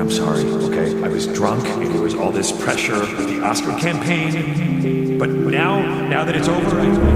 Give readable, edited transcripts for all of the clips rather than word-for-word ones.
I'm sorry, okay? I was drunk and there was all this pressure with the Oscar campaign. But now that it's over,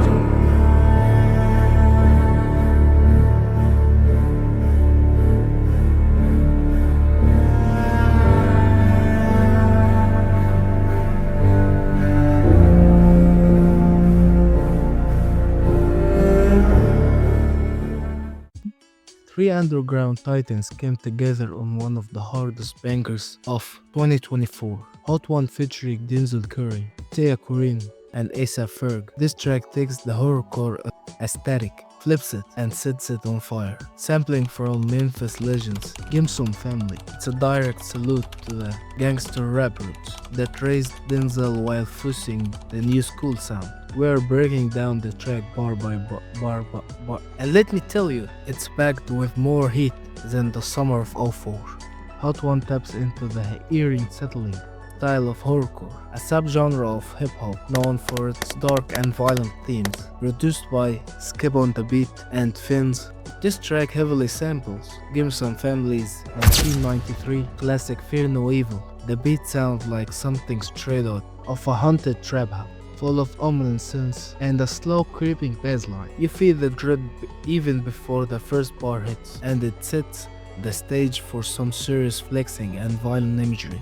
3 underground titans came together on one of the hardest bangers of 2024. Hot One featuring Denzel Curry, Tia Corinne, and A$AP Ferg. This track takes the horrorcore aesthetic, flips it, and sets it on fire. Sampling from Memphis legends, Gimson Family. It's a direct salute to the gangster rap roots that raised Denzel while fusing the new school sound. We're breaking down the track bar by bar. And let me tell you, it's packed with more heat than the summer of '04. Hot One taps into the eerie settling style of horrorcore, a subgenre of hip-hop known for its dark and violent themes, produced by Skip on the Beat and Fins. This track heavily samples Gimson Family's 1993 classic Fear No Evil. The beat sounds like something straight out of a haunted trap house, full of ominous synths and a slow creeping bassline. You feel the dread even before the first bar hits, and it sets the stage for some serious flexing and violent imagery.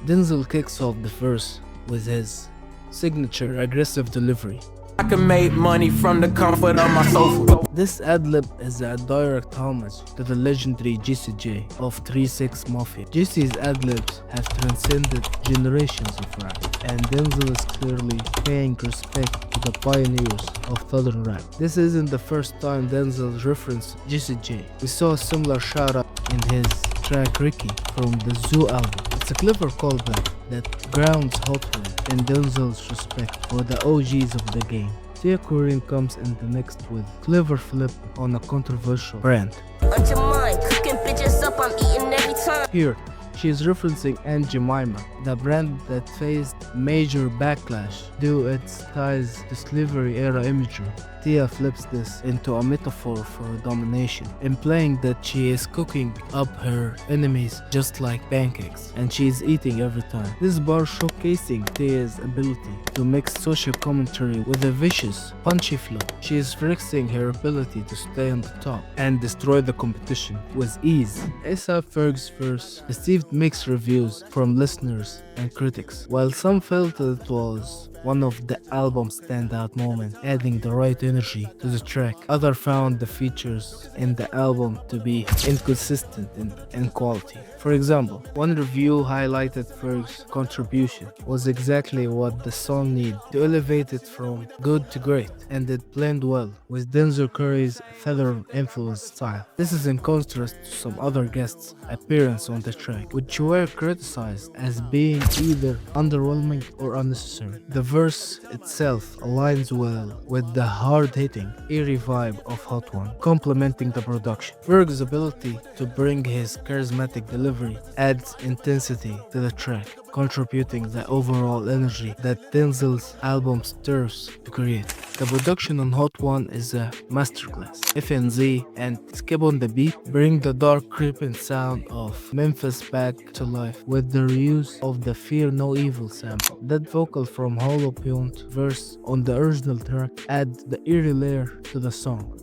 Denzel kicks off the verse with his signature aggressive delivery. I can make money from the comfort of my sofa. This ad-lib is a direct homage to the legendary GCJ of 3-6 Mafia. GC's ad-libs have transcended generations of rap, and Denzel is clearly paying respect to the pioneers of southern rap. This isn't the first time Denzel referenced GCJ. We saw a similar shout-out in his track Ricky from the Zoo album. It's a clever callback that grounds Hot One in Denzel's respect for the OGs of the game. Tia Corinne comes in the next with clever flip on a controversial brand. On your mind, cooking bitches up, I'm eating every time. Here, she is referencing Aunt Jemima, the brand that faced major backlash due its ties to slavery era imagery. Tia flips this into a metaphor for domination, implying that she is cooking up her enemies just like pancakes, and she is eating every time. This bar showcasing Tia's ability to mix social commentary with a vicious, punchy flow. She is flexing her ability to stay on the top and destroy the competition with ease. A$AP Ferg's verse received mixed reviews from listeners and critics. While some felt it was one of the album's standout moments, adding the right energy to the track, others found the features in the album to be inconsistent in quality. For example, one review highlighted Ferg's contribution was exactly what the song needed to elevate it from good to great, and it blended well with Denzel Curry's feather-influenced style. This is in contrast to some other guests' appearance on the track, which were criticized as being either underwhelming or unnecessary. The verse itself aligns well with the hard-hitting, eerie vibe of Hot One, complementing the production. Ferg's ability to bring his charismatic delivery adds intensity to the track, contributing the overall energy that Denzel's album stirs to create. The production on Hot One is a masterclass. FNZ and Skip on the Beat bring the dark creeping sound of Memphis back to life with the reuse of the Fear No Evil sample. That vocal from Hollow Point verse on the original track adds the eerie layer to the song.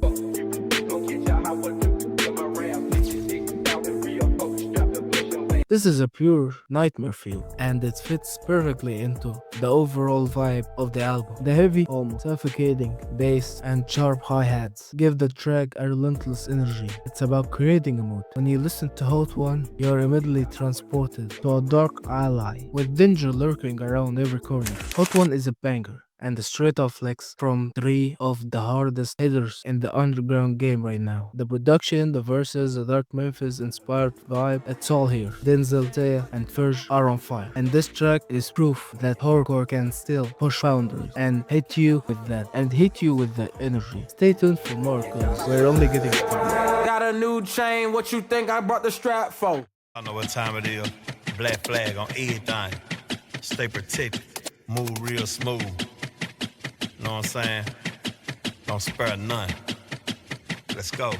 This is a pure nightmare feel, and it fits perfectly into the overall vibe of the album. The heavy, almost suffocating bass and sharp hi-hats give the track a relentless energy. It's about creating a mood. When you listen to Hot One, you're immediately transported to a dark alley with danger lurking around every corner. Hot One is a banger, and a straight-up flex from 3 of the hardest hitters in the underground game right now. The production, the verses, the dark Memphis-inspired vibe, it's all here. Denzel, Tia, and Ferg are on fire. And this track is proof that horrorcore can still push boundaries and hit you with that energy. Stay tuned for more, cause we're only getting started. Got a new chain, what you think I brought the strap for? I know what time it is. Black flag on everything. Stay protected. Move real smooth. Know what I'm saying? Don't spare none. Let's go.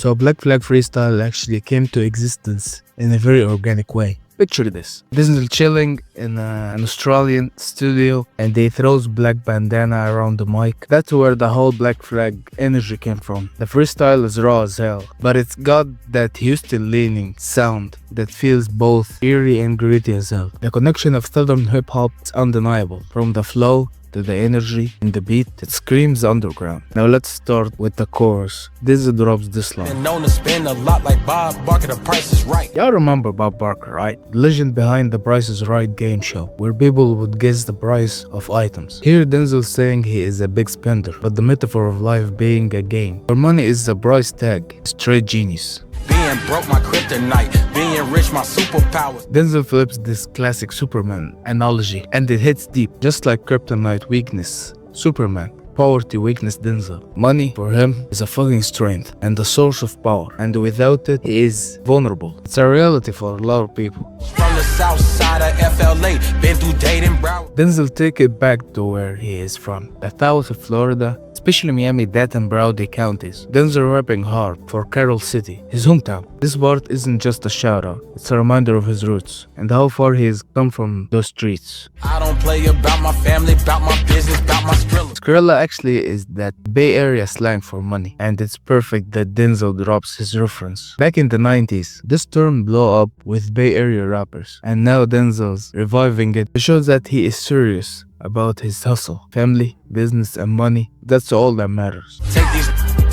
So Black Flag freestyle actually came to existence in a very organic way. Picture this. Denzel chilling in an Australian studio and he throws black bandana around the mic. That's where the whole Black Flag energy came from. The freestyle is raw as hell, but it's got that Houston leaning sound that feels both eerie and gritty as hell. The connection of southern hip hop is undeniable. From the flow to the energy in the beat, it screams underground. Now let's start with the chorus. Denzel drops this line. And known to spend a lot like Bob Barker, the price is right. Y'all remember Bob Barker, right? The legend behind the Price is Right game show, where people would guess the price of items. Here Denzel saying he is a big spender, but the metaphor of life being a game, where money is the price tag. Straight genius. Being broke, my kryptonite. Being rich, my superpower. Denzel flips this classic Superman analogy, and it hits deep. Just like kryptonite weakness, Superman. Poverty weakness Denzel. Money for him is a fucking strength and a source of power, and without it he is vulnerable. It's a reality for a lot of people. From the south side of FLA, been through Dayton, Broward. Denzel take it back to where he is from, the south of Florida, especially Miami-Dade and Broward counties. Denzel rapping hard for Carroll City, his hometown. This part isn't just a shout out, it's a reminder of his roots and how far he has come from those streets. I don't play about my family, about my business, about my Skrilla. Skrilla actually is that Bay Area slang for money, and it's perfect that Denzel drops his reference. Back in the 90s, this term blew up with Bay Area rappers, and now Denzel's reviving it. It shows that he is serious about his hustle, family, business, and money. That's all that matters. Take these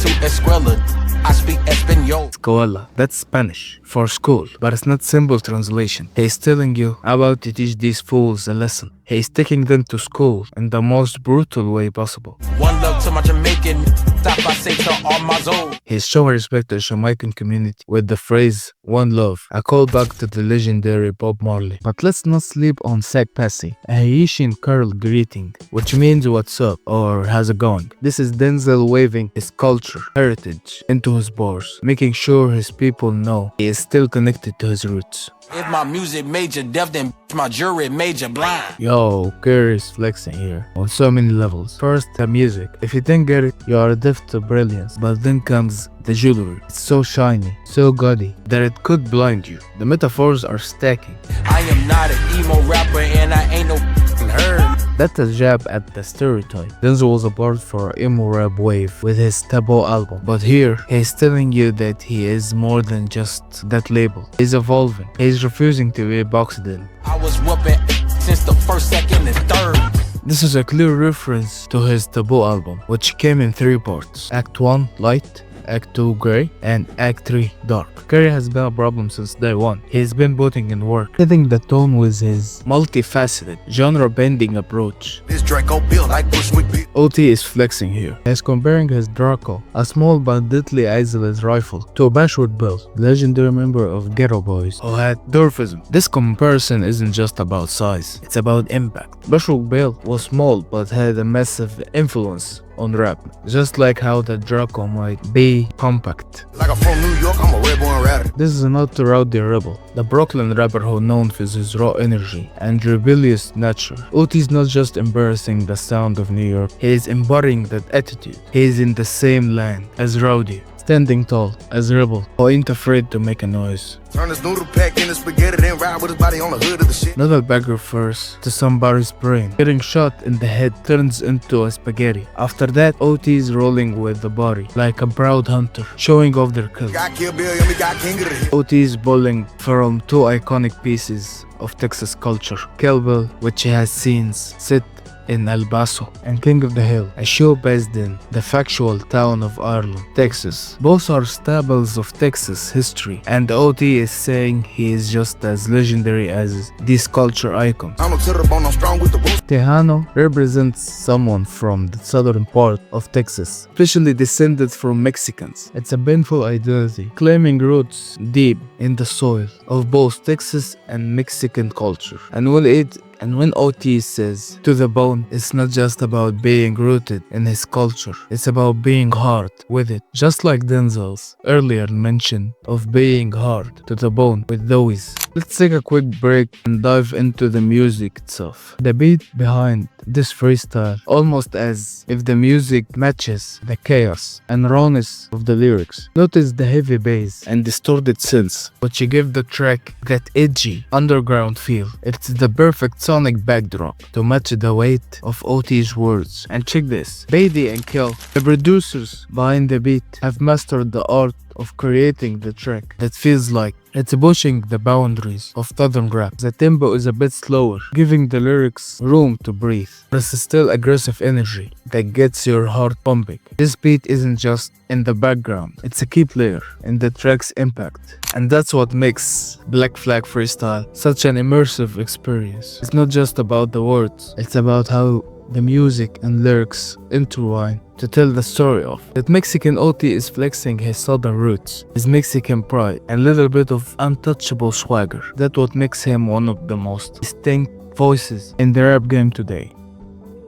to Escuela. I speak Espanol. Escuela, that's Spanish for school, but it's not simple translation. He's telling you about to teach these fools a lesson. He's taking them to school in the most brutal way possible. One love to my Jamaican. Stop, I say to all my zone. He's showing respect to the Jamaican community with the phrase "one love," a callback to the legendary Bob Marley. But let's not sleep on Sac Passy, a Haitian Carol greeting, which means what's up or how's it going. This is Denzel waving his culture, heritage into his bars, making sure his people know he is still connected to his roots. If my music made you deaf, then my jury made you blind. Yo, Curry is flexing here on so many levels. First, the music. If you didn't get it, you are deaf to brilliance. But then comes the jewelry. It's so shiny, so gaudy, that it could blind you. The metaphors are stacking. I am not an emo rapper and I ain't no f***ing herd. That's a jab at the stereotype. Denzel was a part for emo rap wave with his Taboo album. But here, he's telling you that he is more than just that label. He's evolving. He's refusing to be boxed in. I was whooping since the first, second, and third. This is a clear reference to his Taboo album, which came in 3 parts. Act 1, light. Act 2 gray, and Act 3 dark. Curry has been a problem since day one. He's been putting in work, setting the tone with his multifaceted, genre-bending approach. This Draco built like Bushwick Bill. OT is flexing here. He's comparing his Draco, a small but deadly isolated rifle, to a Bashwood Bill, legendary member of Ghetto Boys, who had dwarfism. This comparison isn't just about size, it's about impact. Bashwood Bill was small but had a massive influence on rap, just like how the Draco might be compact. Like I'm from New York, I'm a red born radical. This is not to Rowdy Rebel, the Brooklyn rapper who known for his raw energy and rebellious nature. OT's not just embarrassing the sound of New York, he is embodying that attitude. He is in the same lane as Rowdy, standing tall as Rebel, who ain't afraid to make a noise. Turn this noodle pack into spaghetti, then ride with his body on the hood of the shit. Not a bag refers to somebody's brain. Getting shot in the head turns into a spaghetti. After that, OT is rolling with the body, like a proud hunter, showing off their kills. Got Kill Bill and we got King of the Hill. OT is bowling from 2 iconic pieces of Texas culture. Kill Bill, which has scenes set in El Paso, and King of the Hill, a show based in the factual town of Ireland, Texas. Both are staples of Texas history, and OT is saying he is just as legendary as these culture icons. I'm no to the bone, I'm strong with the roots. Tejano represents someone from the southern part of Texas, especially descended from Mexicans. It's a painful identity, claiming roots deep in the soil of both Texas and Mexican culture. And when OT says to the bone, it's not just about being rooted in his culture, it's about being hard with it. Just like Denzel's earlier mention of being hard to the bone with those Let's take a quick break and dive into the music itself. The beat behind this freestyle, almost as if the music matches the chaos and rawness of the lyrics. Notice the heavy bass and distorted synths, which give the track that edgy, underground feel. It's the perfect sonic backdrop to match the weight of OT's words. And check this, Beatty and Kill, the producers behind the beat, have mastered the art of creating the track that feels like it's pushing the boundaries of southern rap. The tempo is a bit slower, giving the lyrics room to breathe. There's still aggressive energy that gets your heart pumping. This beat isn't just in the background, it's a key player in the track's impact. And that's what makes Black Flag Freestyle such an immersive experience. It's not just about the words, it's about how the music and lyrics intertwine to tell the story of. That Mexican OT is flexing his southern roots, his Mexican pride, and a little bit of untouchable swagger. That's what makes him one of the most distinct voices in the rap game today.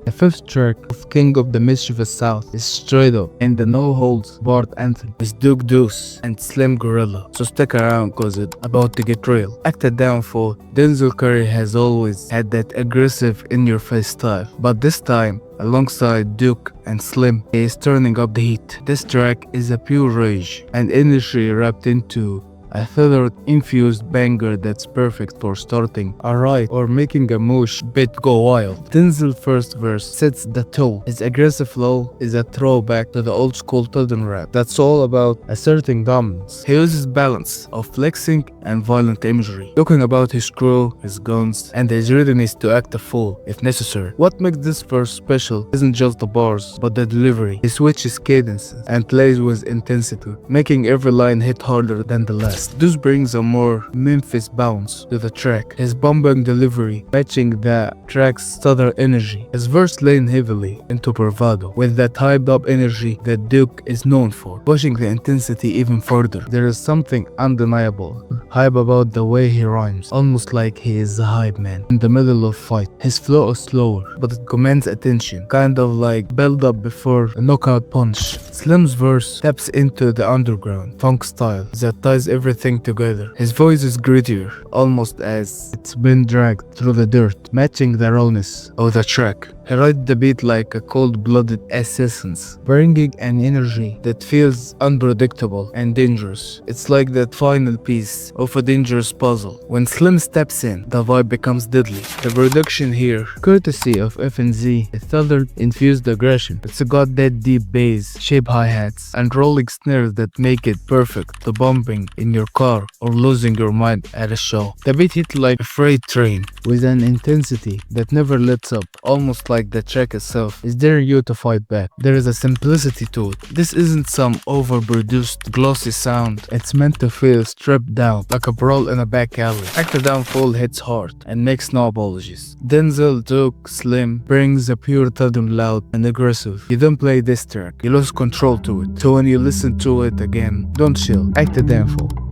The fifth track of King of the Mischievous South is straight up in the No Holds Barred anthem with Duke Deuce and Slim Gorilla. So stick around cause it's about to get real. Acted down for Denzel Curry has always had that aggressive in-your-face style, but this time alongside Duke and Slim, he is turning up the heat. This track is a pure rage and energy wrapped into a feather-infused banger that's perfect for starting a riot or making a mosh pit go wild. Denzel's first verse sets the tone. His aggressive flow is a throwback to the old-school southern rap that's all about asserting dominance. He uses balance of flexing and violent imagery, talking about his crew, his guns, and his readiness to act a fool if necessary. What makes this verse special isn't just the bars, but the delivery. He switches cadences and plays with intensity, making every line hit harder than the last. This brings a more Memphis bounce to the track, his bumbling delivery matching the track's southern energy. His verse lean heavily into bravado, with that hyped up energy that Duke is known for, pushing the intensity even further. There is something undeniable hype about the way he rhymes, almost like he is a hype man in the middle of fight. His flow is slower, but it commands attention, kind of like build up before a knockout punch. Slim's verse taps into the underground funk style that ties everything together. His voice is grittier, almost as it's been dragged through the dirt, matching the rawness of the track. He rides the beat like a cold-blooded assassin, bringing an energy that feels unpredictable and dangerous. It's like that final piece of a dangerous puzzle. When Slim steps in, the vibe becomes deadly. The production here, courtesy of F&Z, is southern-infused aggression. It's got that deep bass, shape hi-hats, and rolling snares that make it perfect to bumping in your car or losing your mind at a show. The beat hits like a freight train, with an intensity that never lets up, almost like the track itself is daring you to fight back. There is a simplicity to it. This isn't some overproduced, glossy sound. It's meant to feel stripped down, like a brawl in a back alley. Actor Downfall hits hard and makes no apologies. Denzel, Duke, Slim brings a pure southern loud and aggressive. You don't play this track, you lose control to it. So when you listen to it again, don't chill. Actor Downfall.